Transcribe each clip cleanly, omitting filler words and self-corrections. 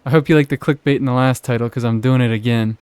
I hope you like the clickbait in the last title because I'm doing it again.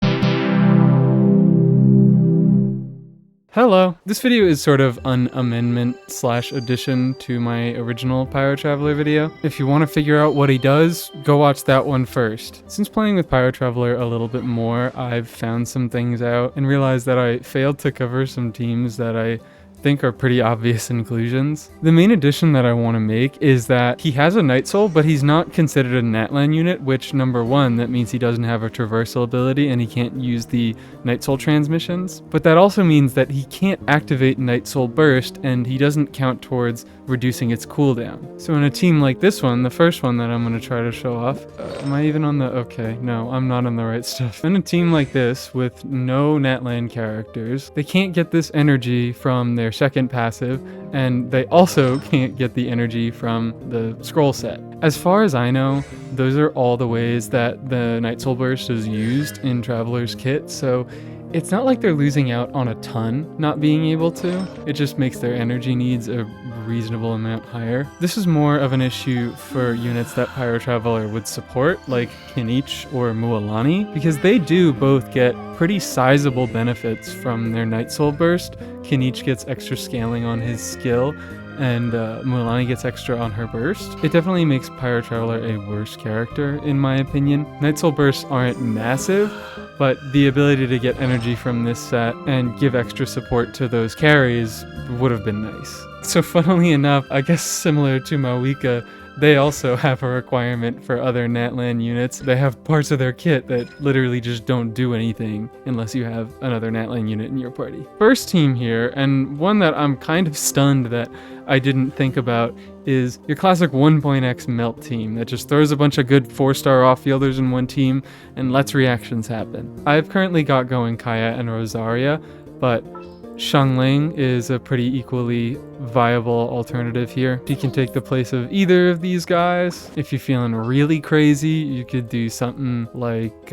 Hello! This video is sort of an amendment / addition to my original Pyro Traveler video. If you want to figure out what he does, go watch that one first. Since playing with Pyro Traveler a little bit more, I've found some things out and realized that I failed to cover some teams that I think are pretty obvious inclusions. The main addition that I want to make is that he has a nightsoul, but he's not considered a natlan unit, which number one, that means he doesn't have a traversal ability and he can't use the nightsoul transmissions. But that also means that he can't activate nightsoul burst and he doesn't count towards reducing its cooldown. So in a team like this one, the first one that I'm going to try to show off, am I even on the, okay, no, I'm not on the right stuff. In a team like this with no natlan characters, they can't get this energy from their second passive, and they also can't get the energy from the scroll set. As far as I know, those are all the ways that the nightsoul burst is used in Traveler's kit, so it's not like they're losing out on a ton not being able to. It just makes their energy needs a reasonable amount higher. This is more of an issue for units that Pyro Traveler would support, like kinich or mualani, because they do both get pretty sizable benefits from their nightsoul burst. Kinich gets extra scaling on his skill, and mualani gets extra on her burst. It definitely makes Pyro Traveler a worse character, in my opinion. Nightsoul bursts aren't massive, but the ability to get energy from this set and give extra support to those carries would have been nice. So funnily enough, I guess similar to Mawika, they also have a requirement for other natlan units. They have parts of their kit that literally just don't do anything unless you have another natlan unit in your party. First team here, and one that I'm kind of stunned that I didn't think about, is your classic 1.x melt team that just throws a bunch of good 4-star off-fielders in one team and lets reactions happen. I've currently got going Kaya and Rosaria, but Xiangling is a pretty equally viable alternative here. You can take the place of either of these guys. If you're feeling really crazy, you could do something like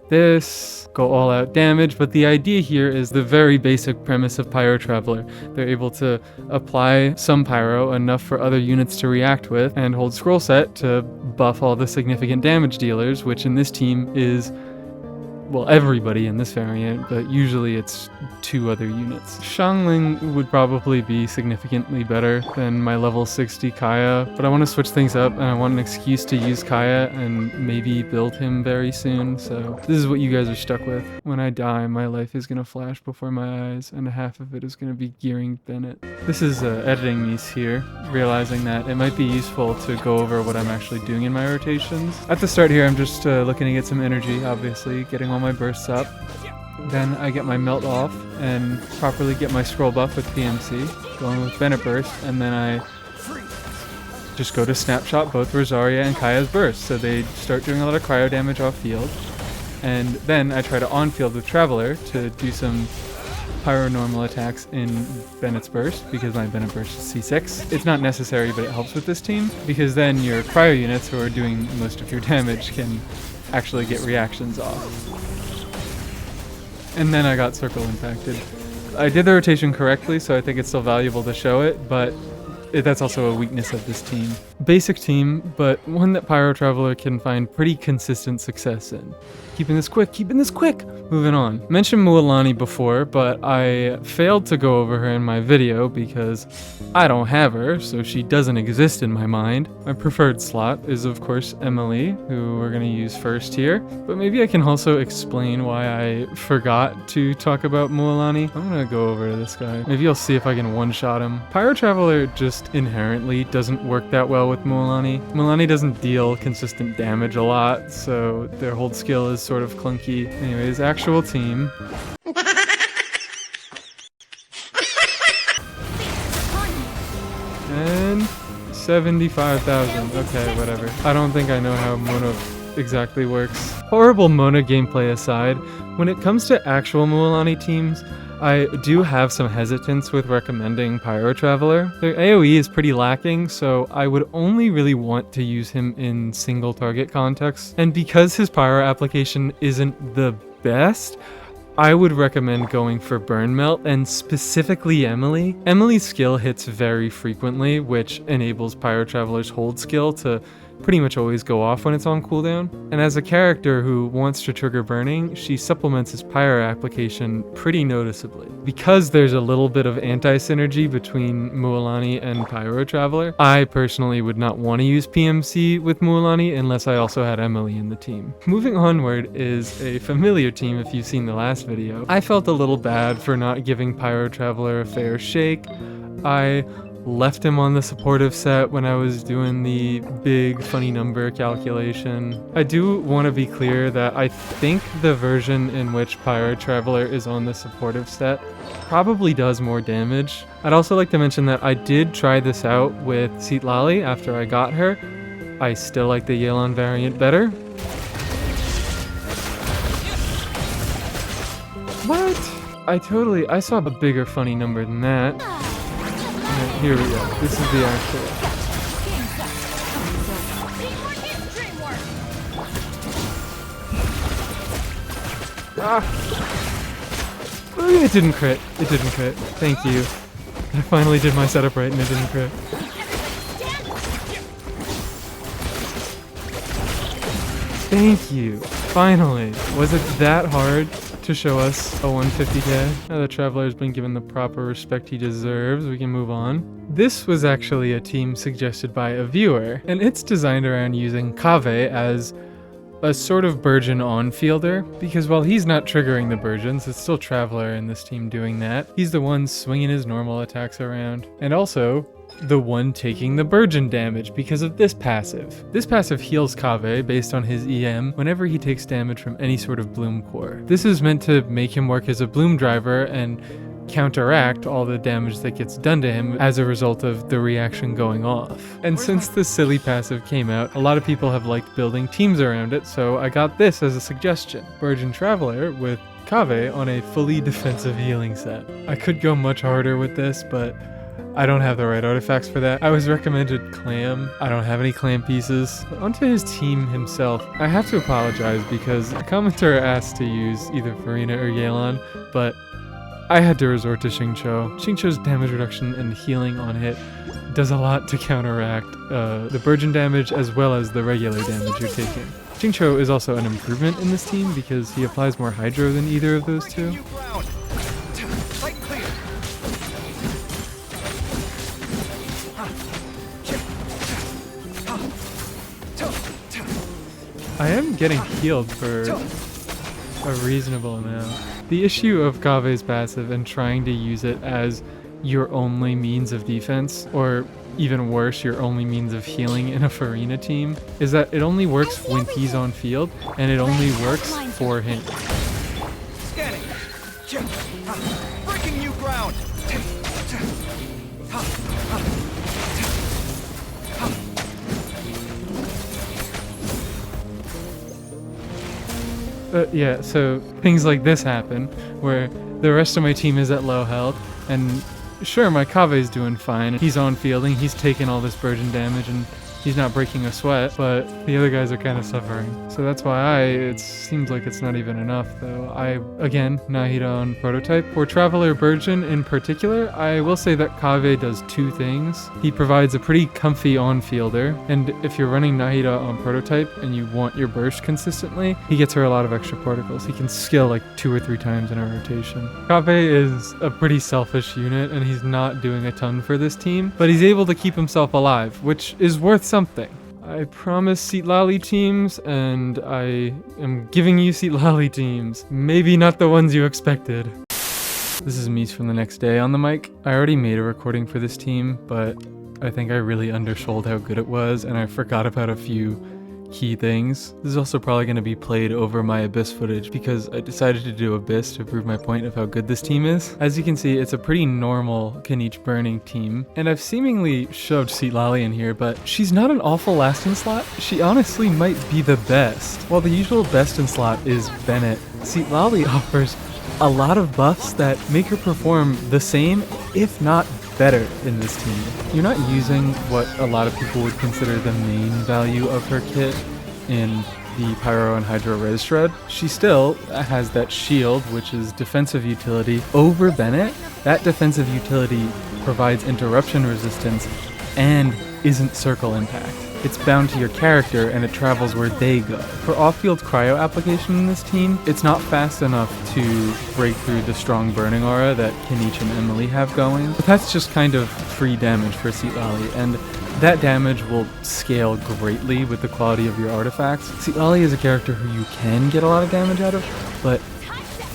this, go all out damage, but the idea here is the very basic premise of Pyro Traveler. They're able to apply some pyro, enough for other units to react with, and hold scroll set to buff all the significant damage dealers, which in this team is, well, everybody in this variant, but usually it's 2 other units. Xiangling would probably be significantly better than my level 60 Kaya, but I want to switch things up and I want an excuse to use Kaya and maybe build him very soon, so this is what you guys are stuck with. When I die, my life is going to flash before my eyes and half of it is going to be gearing Bennett. This is editing these here, realizing that it might be useful to go over what I'm actually doing in my rotations. At the start here, I'm just looking to get some energy, obviously, getting all my bursts up. Then I get my melt off and properly get my scroll buff with PMC, going with Bennett burst, and then I just go to snapshot both Rosaria and Kaya's burst, so they start doing a lot of cryo damage off field. And then I try to on field with Traveler to do some pyro normal attacks in Bennett's burst, because my Bennett burst is C6. It's not necessary, but it helps with this team, because then your cryo units who are doing most of your damage can actually get reactions off. And then I got circle impacted. I did the rotation correctly, so I think it's still valuable to show it, but that's also a weakness of this team. Basic team, but one that Pyro Traveler can find pretty consistent success in. Keeping this quick, keeping this quick! Moving on. Mentioned Mualani before, but I failed to go over her in my video because I don't have her, so she doesn't exist in my mind. My preferred slot is of course Emily, who we're gonna use first here, but maybe I can also explain why I forgot to talk about Mualani. I'm gonna go over to this guy. Maybe I'll see if I can one-shot him. Pyro Traveler just inherently doesn't work that well with Mualani. Mualani doesn't deal consistent damage a lot, so their hold skill is sort of clunky. Anyways, actual team. And 75,000. Okay, whatever. I don't think I know how Mono exactly works. Horrible Mono gameplay aside, when it comes to actual Mualani teams, I do have some hesitance with recommending Pyro Traveler. Their AoE is pretty lacking, so I would only really want to use him in single target contexts. And because his pyro application isn't the best, I would recommend going for Burn Melt, and specifically Emily. Emily's skill hits very frequently, which enables Pyro Traveler's hold skill to pretty much always go off when it's on cooldown. And as a character who wants to trigger burning, she supplements his pyro application pretty noticeably. Because there's a little bit of anti-synergy between mualani and Pyro Traveler, I personally would not want to use PMC with mualani unless I also had Emily in the team. Moving onward is a familiar team if you've seen the last video. I felt a little bad for not giving Pyro Traveler a fair shake. I left him on the supportive set when I was doing the big funny number calculation. I do want to be clear that I think the version in which Pyro Traveler is on the supportive set probably does more damage. I'd also like to mention that I did try this out with Citlali after I got her. I still like the Yelan variant better. What? I saw a bigger funny number than that. Here we go. This is the actual. It didn't crit. It didn't crit. Thank you. I finally did my setup right and it didn't crit. Thank you. Finally. Was it that hard to show us a 150k? Now the Traveler's been given the proper respect he deserves, we can move on. This was actually a team suggested by a viewer, and it's designed around using Kaveh as a sort of burgeon on-fielder, because while he's not triggering the burgeons, it's still Traveler in this team doing that. He's the one swinging his normal attacks around, and also the one taking the burgeon damage because of this passive. This passive heals Kaveh based on his EM whenever he takes damage from any sort of bloom core. This is meant to make him work as a bloom driver and counteract all the damage that gets done to him as a result of the reaction going off. And since this silly passive came out, a lot of people have liked building teams around it, so I got this as a suggestion. Burgeon Traveler with Kaveh on a fully defensive healing set. I could go much harder with this, but I don't have the right artifacts for that. I was recommended clam. I don't have any clam pieces. But onto his team himself. I have to apologize because a commenter asked to use either Farina or Yelan, but I had to resort to Xingqiu. Xingqiu's damage reduction and healing on hit does a lot to counteract the burgeon damage as well as the regular damage you're taking. Xingqiu is also an improvement in this team because he applies more hydro than either of those two. I am getting healed for a reasonable amount. The issue of Kaveh's passive and trying to use it as your only means of defense, or even worse, your only means of healing in a Farina team, is that it only works when he's on field, and it only works for him. Scanning. Breaking new ground. Yeah, so things like this happen, where the rest of my team is at low health, and sure, my Kaveh's doing fine. He's on fielding, he's taking all this burgeon damage, and he's not breaking a sweat, but the other guys are kind of suffering. So that's why it seems like it's not even enough, though. Again, Nahida on prototype. For Traveler Burgeon in particular, I will say that Kaveh does two things. He provides a pretty comfy on-fielder, and if you're running Nahida on prototype and you want your burst consistently, he gets her a lot of extra particles. He can skill like 2 or 3 times in a rotation. Kaveh is a pretty selfish unit, and he's not doing a ton for this team, but he's able to keep himself alive, which is worth something. I promised citlali teams, and I am giving you citlali teams. Maybe not the ones you expected. This is Mies from the next day on the mic. I already made a recording for this team, but I think I really undersold how good it was, and I forgot about a few key things. This is also probably going to be played over my Abyss footage because I decided to do Abyss to prove my point of how good this team is. As you can see, it's a pretty normal kinich burning team, and I've seemingly shoved citlali in here, but she's not an awful last in slot. She honestly might be the best. While the usual best in slot is Bennett, citlali offers a lot of buffs that make her perform the same, if not better, in this team. You're not using what a lot of people would consider the main value of her kit in the Pyro and Hydro Res Shred. She still has that shield, which is defensive utility over Bennett. That defensive utility provides interruption resistance and isn't circle impact. it's bound to your character and it travels where they go. For off-field cryo application in this team, it's not fast enough to break through the strong burning aura that Kinich and Emily have going, but that's just kind of free damage for citlali, and that damage will scale greatly with the quality of your artifacts. Citlali is a character who you can get a lot of damage out of, but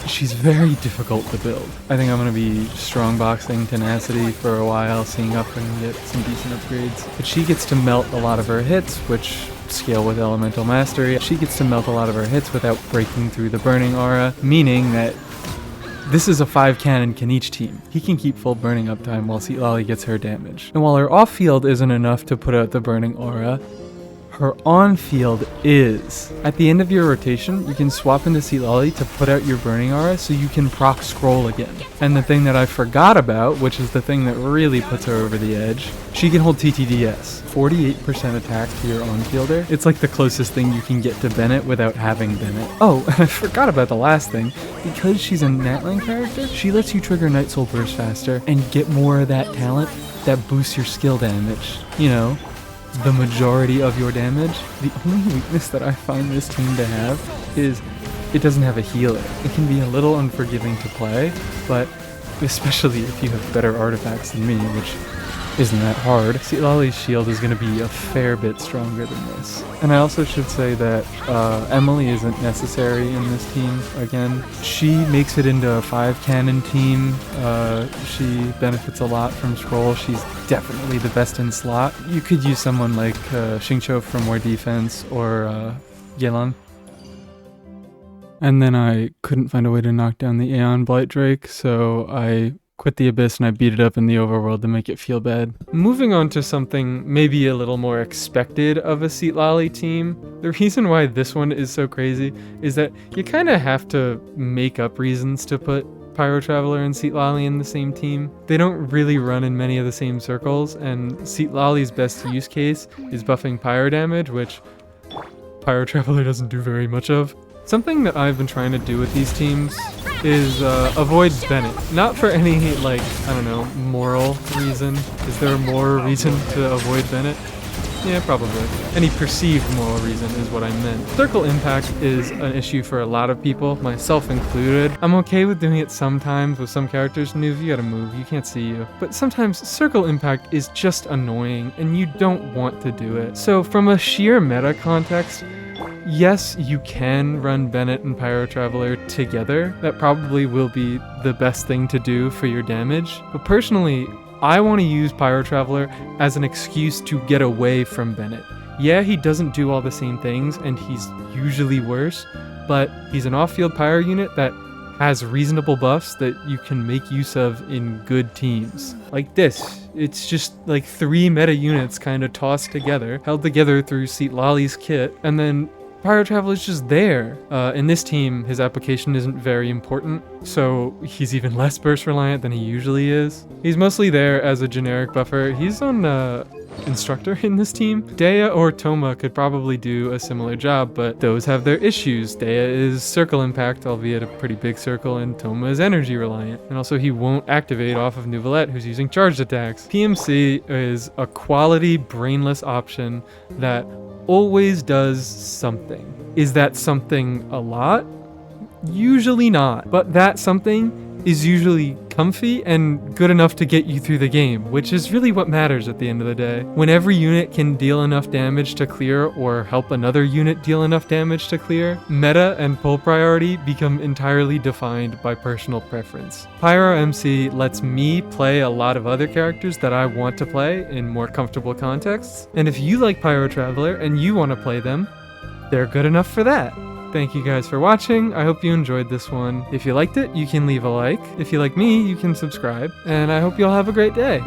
she's very difficult to build. I think I'm going to be strongboxing tenacity for a while, seeing if I can get some decent upgrades. But she gets to melt a lot of her hits, which scale with elemental mastery. She gets to melt a lot of her hits without breaking through the burning aura, meaning that this is a 5-cannon Kinich team. He can keep full burning uptime while citlali gets her damage. And while her off-field isn't enough to put out the burning aura, her on-field is. At the end of your rotation, you can swap into citlali to put out your burning aura so you can proc scroll again. And the thing that I forgot about, which is the thing that really puts her over the edge, she can hold TTDS. 48% attack to your on-fielder. It's like the closest thing you can get to Bennett without having Bennett. Oh, and I forgot about the last thing. Because she's a Natling character, she lets you trigger Nightsoul burst faster and get more of that talent that boosts your skill damage. You know, the majority of your damage. The only weakness that I find this team to have is it doesn't have a healer. It can be a little unforgiving to play, but especially if you have better artifacts than me, which isn't that hard, citlali's shield is going to be a fair bit stronger than this. And I also should say that Emily isn't necessary in this team. Again, she makes it into a 5-cannon team. She benefits a lot from scroll. She's definitely the best in slot. You could use someone like Xingqiu for more defense, or Yelan. And then I couldn't find a way to knock down the Aeon Blight Drake, so I quit the Abyss and I beat it up in the overworld to make it feel bad. Moving on to something maybe a little more expected of a citlali team, the reason why this one is so crazy is that you kind of have to make up reasons to put Pyro Traveler and citlali in the same team. They don't really run in many of the same circles, and citlali's best use case is buffing pyro damage, which Pyro Traveler doesn't do very much of. Something that I've been trying to do with these teams is avoid Bennett. Not for any, like, I don't know, moral reason. Is there a moral reason to avoid Bennett? Yeah, probably. Any perceived moral reason is what I meant. Circle impact is an issue for a lot of people, myself included. I'm okay with doing it sometimes with some characters. Neuv, you gotta move, you can't see you. But sometimes circle impact is just annoying and you don't want to do it. So from a sheer meta context, yes, you can run Bennett and Pyro Traveler together. That probably will be the best thing to do for your damage. But personally, I want to use Pyro Traveler as an excuse to get away from Bennett. Yeah, he doesn't do all the same things, and he's usually worse, but he's an off-field pyro unit that has reasonable buffs that you can make use of in good teams. Like this. It's just like 3 meta units kind of tossed together, held together through citlali's kit, and then Pyro Traveler's just there. In this team, his application isn't very important, so he's even less burst reliant than he usually is. He's mostly there as a generic buffer. He's on Instructor in this team. Daya or Toma could probably do a similar job, but those have their issues. Daya is circle impact, albeit a pretty big circle, and Toma is energy reliant. And also he won't activate off of Neuvillette, who's using charged attacks. PMC is a quality, brainless option that always does something. Is that something a lot? Usually not, but that something is usually comfy and good enough to get you through the game, which is really what matters at the end of the day. When every unit can deal enough damage to clear or help another unit deal enough damage to clear, meta and pull priority become entirely defined by personal preference. Pyro MC lets me play a lot of other characters that I want to play in more comfortable contexts, and if you like Pyro Traveler and you want to play them, they're good enough for that. Thank you guys for watching. I hope you enjoyed this one. If you liked it, you can leave a like. If you like me, you can subscribe. And I hope you all have a great day.